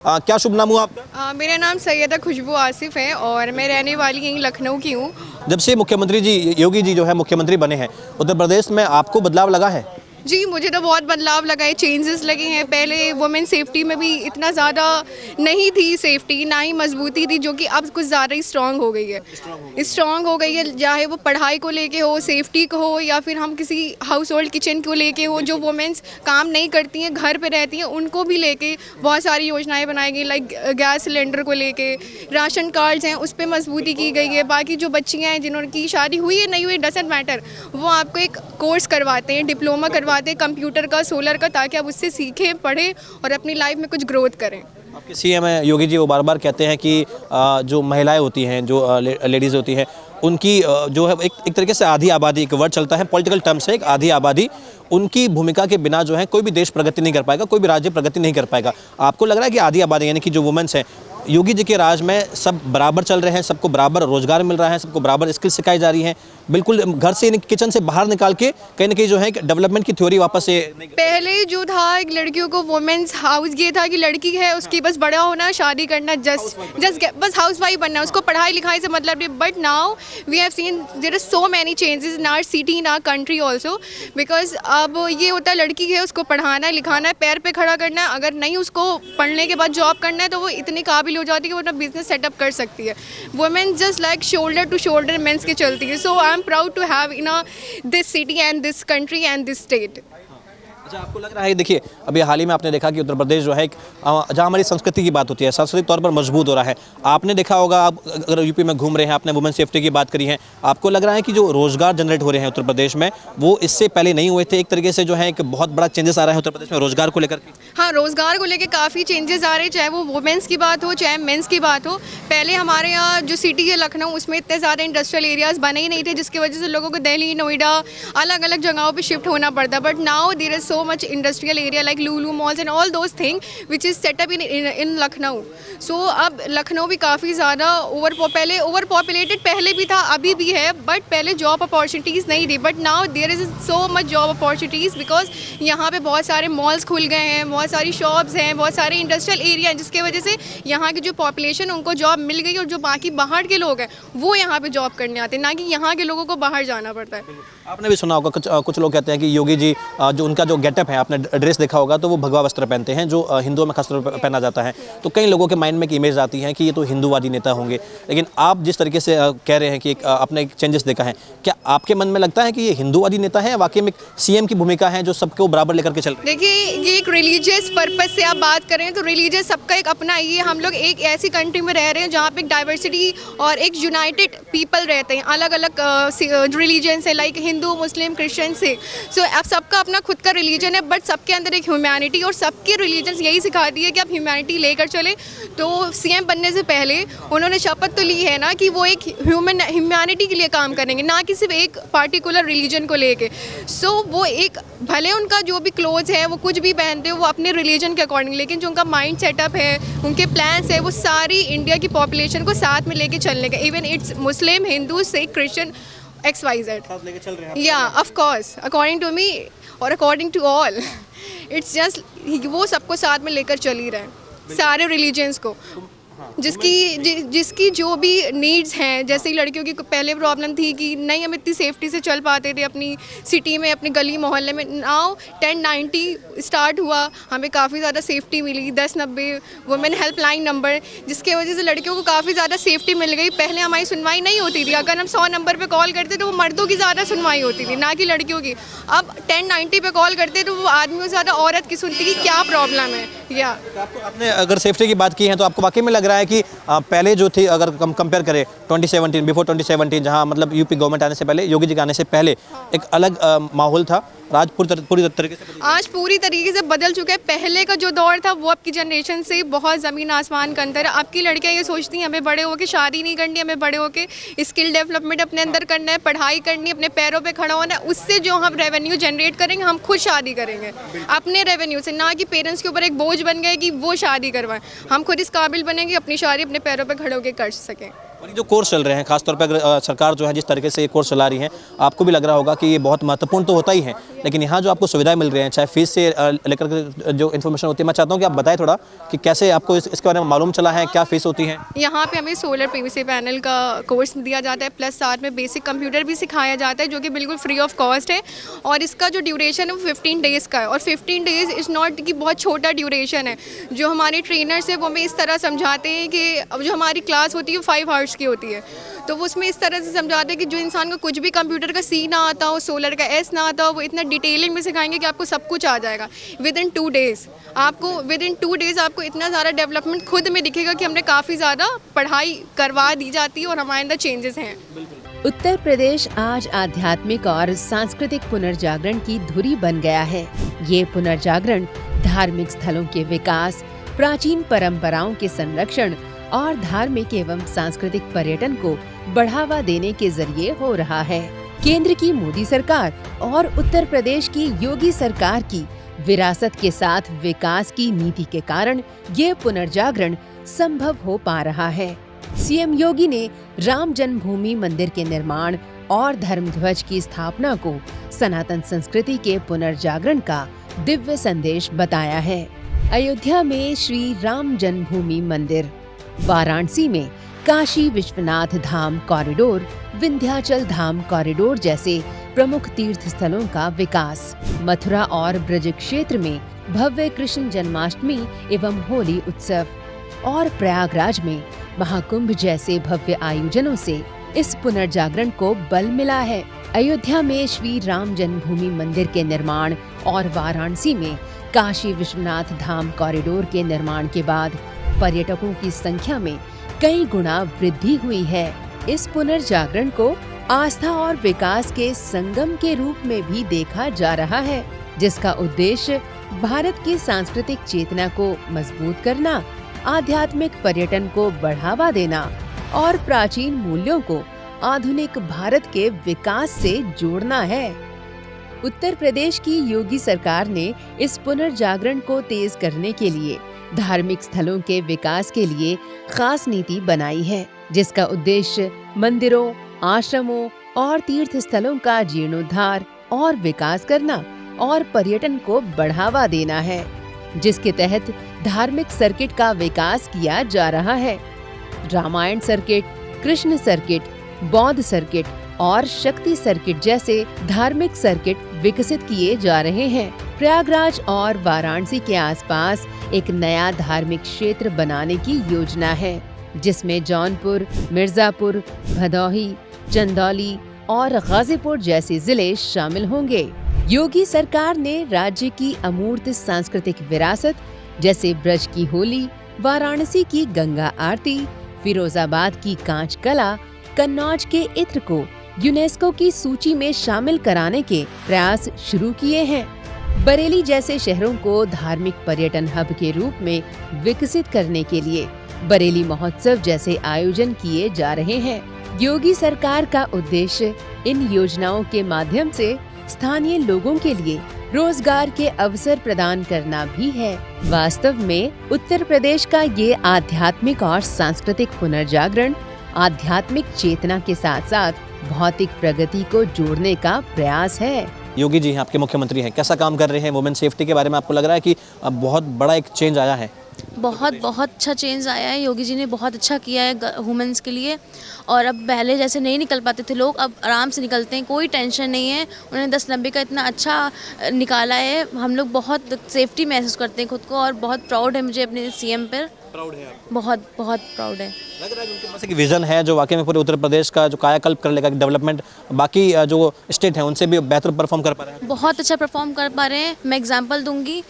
क्या शुभ नाम हुआ आपका? मेरा नाम सैयदा खुशबू आसिफ है और मैं रहने वाली यहीं लखनऊ की हूँ। जब से मुख्यमंत्री जी योगी जी जो है मुख्यमंत्री बने हैं उत्तर प्रदेश में, आपको बदलाव लगा है? जी, मुझे तो बहुत बदलाव लगा है, चेंजेस लगे हैं। पहले वुमेन सेफ्टी में भी इतना ज़्यादा नहीं थी सेफ्टी, ना ही मजबूती थी, जो कि अब कुछ ज़्यादा ही स्ट्रांग हो गई है। स्ट्रांग हो गई है, चाहे वो पढ़ाई को लेके हो, सेफ्टी को हो, या फिर हम किसी हाउस होल्ड किचन को लेके हो। जो वुमेन्स काम नहीं करती हैं, घर पे रहती हैं, उनको भी लेके बहुत सारी योजनाएं बनाई गई, लाइक गैस सिलेंडर को लेके, राशन कार्ड्स हैं उस पर मजबूती की गई है। बाकी जो बच्चियाँ हैं जिनकी शादी हुई है नहीं हुई डजंट मैटर, वो आपको एक कोर्स करवाते हैं, डिप्लोमा करवाते हैं कंप्यूटर का, सोलर का, ताकि आप उससे सीखें, पढ़ें और अपनी लाइफ में कुछ ग्रोथ करें। आपके सीएम योगी जी वो बार बार कहते हैं कि जो महिलाएं होती हैं, जो लेडीज़ होती हैं, उनकी जो है एक तरीके से आधी आबादी, एक वर्ड चलता है पॉलिटिकल टर्म से, एक आधी आबादी, उनकी भूमिका के बिना जो है कोई भी देश प्रगति नहीं कर पाएगा, कोई भी राज्य प्रगति नहीं कर पाएगा। आपको लग रहा है कि आधी आबादी यानी कि जो वुमेन्स हैं, योगी जी के राज में सब बराबर चल रहे हैं, सबको बराबर रोजगार मिल रहा है, सबको बराबर स्किल सिखाई जा रही हैं, बिल्कुल घर से किचन से बाहर निकाल के कहीं ना कहीं जो है डेवलपमेंट की थ्योरी वापस से पहले जो था एक लड़कियों को वुमेन्स हाउस, ये था कि लड़की है उसकी बस बड़ा होना, शादी करना, बस हाउस वाइफ बनना, उसको पढ़ाई लिखाई से मतलब नहीं। But now we have seen there are so many changes in our city, in our country also, because अब ये होता है लड़की है उसको पढ़ाना है, लिखाना है, पैर पे खड़ा करना है। अगर नहीं उसको पढ़ने के बाद जॉब करना है तो वो इतनी काबिल हो जाती है कि वो अपना बिजनेस सेटअप कर सकती है। Women just like shoulder to shoulder men's के चलती है। So I am proud to have in this city and this country and this state. अच्छा, आपको लग रहा है, देखिए अभी हाल ही में आपने देखा कि उत्तर प्रदेश जो है जहाँ हमारी संस्कृति की बात होती है, सांस्कृतिक तौर पर मजबूत हो रहा है। आपने देखा होगा, आप अगर यूपी में घूम रहे हैं, आपने वुमेन सेफ्टी की बात करी है, आपको लग रहा है कि जो रोजगार जनरेट हो रहे हैं उत्तर प्रदेश में, वो इससे पहले नहीं हुए थे? एक तरीके से जो है एक बहुत बड़ा चेंजेस आ रहा है उत्तर प्रदेश में रोजगार को लेकर। हाँ, रोजगार को लेकर काफ़ी चेंजेस आ रहे हैं, चाहे वो वुमेन्स की बात हो चाहे मेंस की बात हो। पहले हमारे यहाँ जो सिटी है लखनऊ, उसमें इतने ज़्यादा इंडस्ट्रियल एरियाज बने ही नहीं थे, जिसकी वजह से लोगों को दिल्ली, नोएडा, अलग अलग जगहों पे शिफ्ट होना पड़ता। But now there is so much industrial area like Lulu malls and all those things which is set up in Lucknow. So अब लखनऊ भी काफ़ी ज़्यादा पहले ओवर पॉपुलेटेड पहले भी था, अभी भी है, बट पहले जॉब अपॉर्चुनिटीज़ नहीं थी। But now there is so much job opportunities because यहाँ पे बहुत सारे मॉल्स खुल गए हैं, बहुत सारी शॉप्स हैं, बहुत सारे इंडस्ट्रियल एरिया हैं, जिसके वजह से यहाँ की जो पॉपुलेशन उनको जॉब मिल गई, और जो बाकी बाहर के लोग हैं वो यहाँ पे जॉब करने आते हैं, ना कि यहाँ के लोगों को बाहर जाना पड़ता है। आपने भी सुना होगा, कुछ लोग कहते हैं कि योगी जी जो उनका जो गेटअप है, आपने ड्रेस देखा होगा, तो वो भगवा वस्त्र पहनते हैं, जो हिंदुओं में खासतौर पर पहना जाता है। तो कई लोगों के माइंड में एक इमेज आती है कि ये तो हिंदूवादी नेता होंगे। लेकिन आप जिस तरीके से कह रहे हैं कि आपने एक चेंजेस देखा है, क्या आपके मन में लगता है कि ये हिंदूवादी नेता है, वाकई में सीएम की भूमिका है जो सबको बराबर लेकर के चल रही है? देखिए, ये एक रिलीजियस पर्पस से आप बात करें तो रिलीजियस सबका एक अपना, ये हम लोग एक ऐसी कंट्री में रह रहे हैं जहाँ पे एक डाइवर्सिटी और एक यूनाइटेड पीपल रहते हैं, अलग अलग रिलीजन से, लाइक हिंदू, मुस्लिम, क्रिश्चियन से। सो अब सबका अपना खुद का रिलीजन है, बट सबके अंदर एक ह्यूमैनिटी, और सबके रिलीजन यही सिखाती है कि आप ह्यूमैनिटी लेकर चले। तो सीएम बनने से पहले उन्होंने शपथ तो ली है ना कि वो एक ह्यूमैनिटी के लिए काम करेंगे, ना कि सिर्फ एक पार्टिकुलर रिलीजन को लेके। सो वो एक, भले उनका जो भी क्लोथ्स है वो कुछ भी पहनते हो वो अपने रिलीजन के अकॉर्डिंग, लेकिन जो उनका माइंड सेटअप है, उनके प्लान्स है, वो सारी इंडिया की पॉपुलेशन को साथ में लेके चलने का, even it's Muslim, Hindu, Sikh, Christian, XYZ। या of course, according to me और according to all, it's just वो सबको साथ में लेकर चल ही रहे हैं, सारे रिलीजन्स को, जिसकी जो भी नीड्स हैं। जैसे लड़कियों की पहले प्रॉब्लम थी कि नहीं हम इतनी सेफ्टी से चल पाते थे अपनी सिटी में, अपनी गली मोहल्ले में। नाउ 1090 स्टार्ट हुआ, हमें काफ़ी ज़्यादा सेफ्टी मिली, 1090 वुमेन हेल्पलाइन नंबर, जिसके वजह से लड़कियों को काफ़ी ज़्यादा सेफ्टी मिल गई। पहले हमारी सुनवाई नहीं होती थी, अगर हम 100 नंबर पे कॉल करते तो वो मर्दों की ज़्यादा सुनवाई होती थी, ना कि लड़कियों की। अब 1090 पे कॉल करते तो वो आदमियों से ज़्यादा औरत की सुनती कि क्या प्रॉब्लम है। या आपने अगर सेफ्टी की बात की है तो आपको वाकई में लग रहा है कि पहले जो थी, अगर हम कंपेयर करें 2017, बिफोर 2017, जहां मतलब यूपी गवर्नमेंट आने से पहले, योगी जी के आने से पहले एक अलग माहौल था, आज पूरी तरीके से आज पूरी तरीके से बदल चुका है। पहले का जो दौर था वो अब की जनरेशन से बहुत ज़मीन आसमान का अंतर है। अब की लड़कियाँ ये सोचती हैं हमें बड़े होकर शादी नहीं करनी, हमें बड़े होकर स्किल डेवलपमेंट अपने अंदर करना है, पढ़ाई करनी है, अपने पैरों पे खड़ा होना है, उससे जो हम रेवेन्यू जनरेट करेंगे हम खुद शादी करेंगे अपने रेवेन्यू से, ना कि पेरेंट्स के ऊपर एक बोझ बन गए कि वो शादी करवाएं। हम खुद इस काबिल बनेंगे अपनी शादी अपने पैरों पर खड़े होकर कर सकें। और ये जो कोर्स चल रहे हैं, खासतौर पर अगर सरकार जो है जिस तरीके से ये कोर्स चला रही है, आपको भी लग रहा होगा कि ये बहुत महत्वपूर्ण तो होता ही है, लेकिन यहाँ जो आपको सुविधाएं मिल रही हैं, चाहे फीस से लेकर के जो इन्फॉर्मेशन होती है, मैं चाहता हूँ कि आप बताएं थोड़ा कि कैसे आपको इसके बारे में मालूम चला है, क्या फीस होती है। यहाँ पे हमें सोलर पीवीसी पैनल का कोर्स दिया जाता है, प्लस साथ में बेसिक कंप्यूटर भी सिखाया जाता है जो कि बिल्कुल फ्री ऑफ कॉस्ट है। और इसका जो ड्यूरेशन है वो 15 डेज़ का है, और 15 डेज़ इज़ नॉट कि बहुत छोटा ड्यूरेशन है। जो हमारे ट्रेनर्स हैं वो हमें इस तरह समझाते हैं कि अब जो हमारी क्लास होती है वो 5 आवर्स की होती है, तो वो उसमें इस तरह से समझाते हैं कि जो इंसान को कुछ भी कंप्यूटर का सी ना आता हो, सोलर का एस ना आता हो, वो इतना डिटेलिंग में सिखाएंगे कि आपको सब कुछ आ जाएगा विद इन 2 डेज़। आपको विद इन 2 डेज़ आपको इतना ज़्यादा डेवलपमेंट खुद में दिखेगा कि हमने काफ़ी ज़्यादा पढ़ाई करवा दी जाती है और हमारे अंदर चेंजेस हैं। उत्तर प्रदेश आज आध्यात्मिक और सांस्कृतिक पुनर्जागरण की धुरी बन गया है। ये पुनर्जागरण धार्मिक स्थलों के विकास, प्राचीन परंपराओं के संरक्षण और धार्मिक एवं सांस्कृतिक पर्यटन को बढ़ावा देने के जरिए हो रहा है। केंद्र की मोदी सरकार और उत्तर प्रदेश की योगी सरकार की विरासत के साथ विकास की नीति के कारण ये पुनर्जागरण संभव हो पा रहा है। सीएम योगी ने राम जन्मभूमि मंदिर के निर्माण और धर्मध्वज की स्थापना को सनातन संस्कृति के पुनर्जागरण का दिव्य संदेश बताया है। अयोध्या में श्री राम जन्मभूमि मंदिर, वाराणसी में काशी विश्वनाथ धाम कॉरिडोर, विंध्याचल धाम कॉरिडोर जैसे प्रमुख तीर्थ स्थलों का विकास, मथुरा और ब्रज क्षेत्र में भव्य कृष्ण जन्माष्टमी एवं होली उत्सव और प्रयागराज में महाकुंभ जैसे भव्य आयोजनों से इस पुनर्जागरण को बल मिला है। अयोध्या में श्री राम जन्मभूमि मंदिर के निर्माण और वाराणसी में काशी विश्वनाथ धाम कॉरिडोर के निर्माण के बाद पर्यटकों की संख्या में कई गुना वृद्धि हुई है। इस पुनर्जागरण को आस्था और विकास के संगम के रूप में भी देखा जा रहा है, जिसका उद्देश्य भारत की सांस्कृतिक चेतना को मजबूत करना, आध्यात्मिक पर्यटन को बढ़ावा देना और प्राचीन मूल्यों को आधुनिक भारत के विकास से जोड़ना है। उत्तर प्रदेश की योगी सरकार ने इस पुनर्जागरण को तेज करने के लिए धार्मिक स्थलों के विकास के लिए खास नीति बनाई है, जिसका उद्देश्य मंदिरों, आश्रमों और तीर्थ स्थलों का जीर्णोद्धार और विकास करना और पर्यटन को बढ़ावा देना है, जिसके तहत धार्मिक सर्किट का विकास किया जा रहा है। रामायण सर्किट, कृष्ण सर्किट, बौद्ध सर्किट और शक्ति सर्किट जैसे धार्मिक सर्किट विकसित किए जा रहे हैं। प्रयागराज और वाराणसी के आसपास एक नया धार्मिक क्षेत्र बनाने की योजना है, जिसमें जौनपुर, मिर्जापुर, भदोही, चंदौली और गाजीपुर जैसे जिले शामिल होंगे। योगी सरकार ने राज्य की अमूर्त सांस्कृतिक विरासत जैसे ब्रज की होली, वाराणसी की गंगा आरती, फिरोजाबाद की कांच कला, कन्नौज के इत्र को यूनेस्को की सूची में शामिल कराने के प्रयास शुरू किए हैं। बरेली जैसे शहरों को धार्मिक पर्यटन हब के रूप में विकसित करने के लिए बरेली महोत्सव जैसे आयोजन किए जा रहे हैं। योगी सरकार का उद्देश्य इन योजनाओं के माध्यम से स्थानीय लोगों के लिए रोजगार के अवसर प्रदान करना भी है। वास्तव में उत्तर प्रदेश का ये आध्यात्मिक और सांस्कृतिक पुनर्जागरण आध्यात्मिक चेतना के साथ साथ भौतिक प्रगति को जोड़ने का प्रयास है। योगी जी आपके मुख्यमंत्री हैं, कैसा काम कर रहे हैं वुमेन सेफ्टी के बारे में? आपको लग रहा है कि अब बहुत बड़ा एक चेंज आया है? बहुत अच्छा चेंज आया है। योगी जी ने बहुत अच्छा किया है वुमेन्स के लिए, और अब पहले जैसे नहीं निकल पाते थे लोग, अब आराम से निकलते हैं, कोई टेंशन नहीं है। उन्होंने 1090 का इतना अच्छा निकाला है, हम लोग बहुत सेफ्टी महसूस करते हैं खुद को, और बहुत प्राउड है मुझे अपने सीएम पर। प्राउड है आपको? बहुत प्राउड है। लग रहा है उनके पास एक विजन है जो वाकई में पूरे उत्तर प्रदेश का जो कायाकल्प कर लेगा, डेवलपमेंट बाकी जो स्टेट है उनसे भी बेहतर परफॉर्म कर पा रहे हैं। बहुत अच्छा परफॉर्म कर पा रहे हैं। मैं एग्जांपल दूंगी,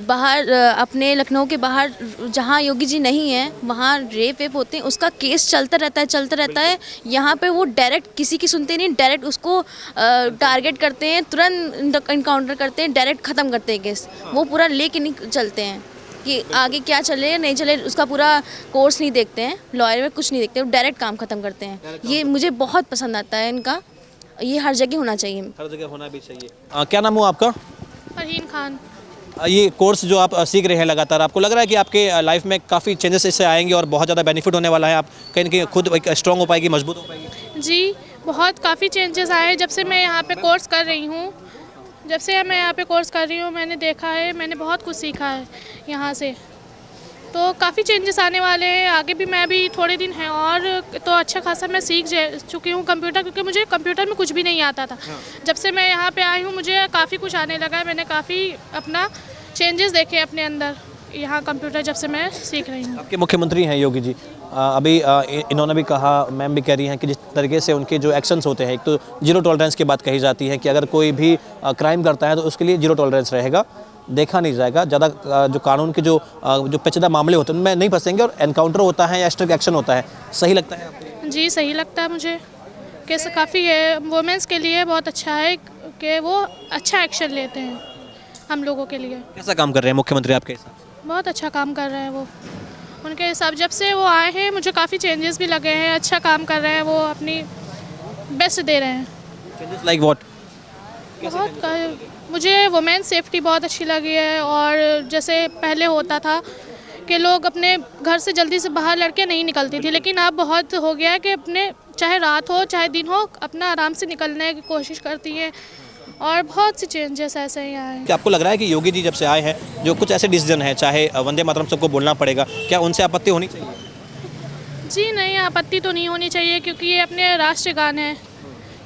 बाहर अपने लखनऊ के बाहर जहाँ योगी जी नहीं है वहाँ रेप होते हैं, उसका केस चलता रहता है। यहाँ पे वो डायरेक्ट किसी की सुनते नहीं, डायरेक्ट उसको टारगेट करते हैं, तुरंत इनकाउंटर करते हैं, डायरेक्ट ख़त्म करते हैं केस। वो पूरा लेके नहीं चलते हैं कि आगे क्या चले नहीं चले, उसका पूरा कोर्स नहीं देखते हैं, लॉयर में कुछ नहीं देखते, वो डायरेक्ट काम खत्म करते हैं। ये मुझे बहुत पसंद आता है इनका, ये हर जगह होना चाहिए। हर जगह होना भी चाहिए। क्या नाम हुआ आपका? फरहीन खान। ये कोर्स जो आप सीख रहे हैं लगातार, आपको लग रहा है कि आपके लाइफ में काफ़ी चेंजेस इससे आएंगे और बहुत ज़्यादा बेनिफिट होने वाला है, आप कहीं ना कहीं खुद एक स्ट्रॉन्ग हो पाएगी, मजबूत हो पाएगी? जी, बहुत काफ़ी चेंजेस आए हैं जब से मैं यहाँ पे कोर्स कर रही हूँ। जब से मैं यहाँ पे कोर्स कर रही हूँ मैंने देखा है, मैंने बहुत कुछ सीखा है यहाँ से, तो काफ़ी चेंजेस आने वाले हैं। आगे भी मैं भी थोड़े दिन हैं और तो अच्छा खासा मैं सीख चुकी हूँ कंप्यूटर, क्योंकि मुझे कंप्यूटर में कुछ भी नहीं आता था। जब से मैं यहाँ पे आई हूँ मुझे काफ़ी कुछ आने लगा है, मैंने काफ़ी अपना चेंजेस देखे अपने अंदर यहाँ कंप्यूटर जब से मैं सीख रही हूँ। आपके मुख्यमंत्री हैं योगी जी, अभी इन्होंने भी कहा, मैम भी कह रही हैं कि जिस तरीके से उनके जो एक्शंस होते हैं, एक तो जीरो टॉलरेंस की बात कही जाती है कि अगर कोई भी क्राइम करता है तो उसके लिए जीरो टॉलरेंस रहेगा, देखा नहीं जाएगा, ज़्यादा जो कानून के जो पेचीदा मामले होते हैं उनमें नहीं फंसेंगे और एनकाउंटर होता है या स्ट्रिक्ट एक्शन होता है। सही लगता है आपको? जी सही लगता है मुझे, कैसे काफ़ी है वुमेंस के लिए बहुत अच्छा है कि वो अच्छा एक्शन लेते हैं हम लोगों के लिए। कैसा काम कर रहे हैं मुख्यमंत्री आपके हिसाब से? बहुत अच्छा काम कर रहे हैं वो, उनके हिसाब जब से वो आए हैं मुझे काफ़ी चेंजेस भी लगे हैं, अच्छा काम कर रहे हैं, वो अपनी बेस्ट दे रहे हैं। Changes like what? मुझे वुमेन सेफ्टी बहुत अच्छी लगी है, और जैसे पहले होता था कि लोग अपने घर से जल्दी से बाहर लड़कियां नहीं निकलती थी, लेकिन अब बहुत हो गया है कि अपने चाहे रात हो चाहे दिन हो अपना आराम से निकलने की कोशिश करती हैं, और बहुत से चेंजेस ऐसे ही आए हैं। क्या आपको लग रहा है कि योगी जी जब से आए हैं जो कुछ ऐसे डिसीजन है, चाहे वंदे मातरम सबको बोलना पड़ेगा, क्या उनसे आपत्ति होनी चाहिए? जी नहीं, आपत्ति तो नहीं होनी चाहिए क्योंकि ये अपने राष्ट्रगान है,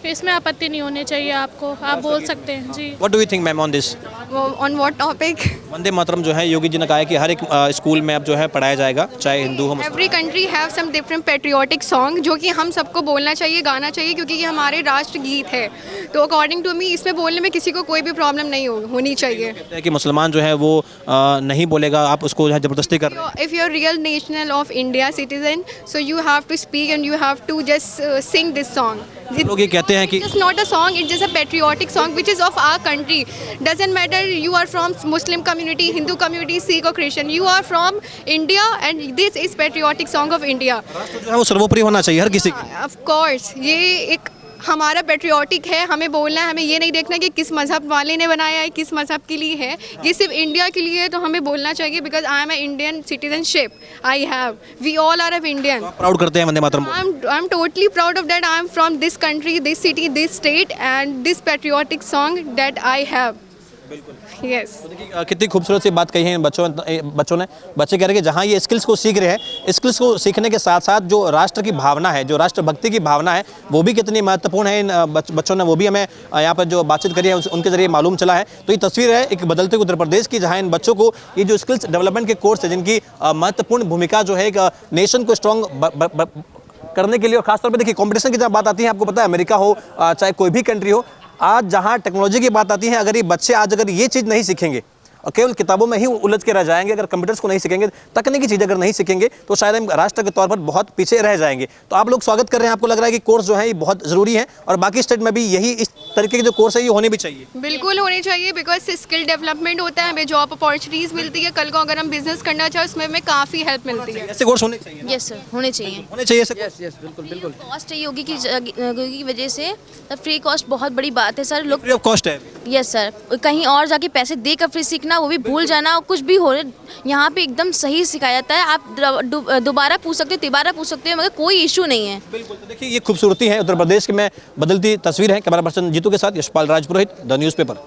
तो इसमें आपत्ति नहीं होनी चाहिए आपको, आप बोल सकते हैं। जी। What do you think ma'am on this? On what topic? Vande Mataram जो है योगी जी ने कहा है कि हर एक स्कूल में अब जो है पढ़ाया जाएगा, चाहे हिंदू हो Muslim. Every country have some different patriotic song जो कि हम सबको बोलना चाहिए, गाना चाहिए, क्योंकि ये हमारे राष्ट्र गीत है। तो अकॉर्डिंग टू मी इसमें बोलने में किसी को कोई भी प्रॉब्लम नहीं होनी चाहिए। कहते हैं कि मुसलमान जो है वो नहीं बोलेगा, आप उसको ज़बरदस्ती कर रहे हैं। If you're real national of India citizen, so you have to speak and you have to just sing this song. लोग ये कहते हैं कि It's not a song, it's just a patriotic song which is of our country. Doesn't matter you are from Muslim community, Hindu community, Sikh or Christian. You are from India and this is patriotic song of India. राष्ट्र जो है वो सर्वोपरि होना चाहिए हर किसी की। Of course, ये एक हमारा पेट्रियाटिक है, हमें बोलना है, हमें ये नहीं देखना कि किस मज़हब वाले ने बनाया है, किस मज़हब के लिए है, ये सिर्फ इंडिया के लिए है, तो हमें बोलना चाहिए because I am a Indian citizenship I have, we all are of Indian. Proud करते हैं Vande Mataram? I'm totally proud of that. I am from this country, this city, this state and this patriotic song that I have. Yes. तो देखिए कितनी खूबसूरत सी बात कही है बच्चों ने। बच्चे कह रहे हैं कि जहाँ ये स्किल्स को सीख रहे हैं, स्किल्स को सीखने के साथ साथ जो राष्ट्र की भावना है, जो राष्ट्रभक्ति की भावना है, वो भी कितनी महत्वपूर्ण है इन बच्चों ने, वो भी हमें यहाँ पर जो बातचीत करी है उनके जरिए मालूम चला है। तो ये तस्वीर है एक बदलते उत्तर प्रदेश की, जहाँ इन बच्चों को ये जो स्किल्स डेवलपमेंट के कोर्स है जिनकी महत्वपूर्ण भूमिका जो है एक नेशन को स्ट्रॉन्ग करने के लिए, और खासतौर पर देखिए कॉम्पिटिशन की जब बात आती है, आपको पता है अमेरिका हो चाहे कोई भी कंट्री हो, आज जहां टेक्नोलॉजी की बात आती है, अगर ये बच्चे आज अगर ये चीज़ नहीं सीखेंगे और केवल किताबों में ही उलझ के रह जाएंगे, अगर कंप्यूटर्स को नहीं सीखेंगे, तकनीकी चीज़ अगर नहीं सीखेंगे, तो शायद हम राष्ट्र के तौर पर बहुत पीछे रह जाएंगे। तो आप लोग स्वागत कर रहे हैं, आपको लग रहा है कि कोर्स जो है ये बहुत ज़रूरी है और बाकी स्टेट में भी यही इस तरीके के जो कोर्स है ये होने भी चाहिए? बिल्कुल होने चाहिए बिकॉज स्किल डेवलपमेंट होता है, हमें जॉब अपॉर्चुनिटीज़ मिलती है, कल को अगर हम बिजनेस करना चाहें उसमें हमें काफ़ी हेल्प मिलती है। ऐसे कोर्स होने चाहिए? यस सर, होने चाहिए। होने चाहिए ऐसे? बिल्कुल कॉस्ट है योगी की वजह से, फ्री कॉस्ट बहुत बड़ी बात है सर। लोग फ्री ऑफ कॉस्ट है? यस सर, कहीं और जाके पैसे देकर फ्री सीखना वो भी भूल जाना, कुछ भी हो यहाँ पे एकदम सही सिखाया जाता है। आप दोबारा पूछ सकते हो, तिबारा पूछ सकते हो, मगर कोई इशू नहीं है। बिल्कुल। तो देखिए ये खूबसूरती है उत्तर प्रदेश में बदलती तस्वीर है। कैमरा पर्सन जीतू के साथ यशपाल राजपुरोहित, द न्यूज़पेपर।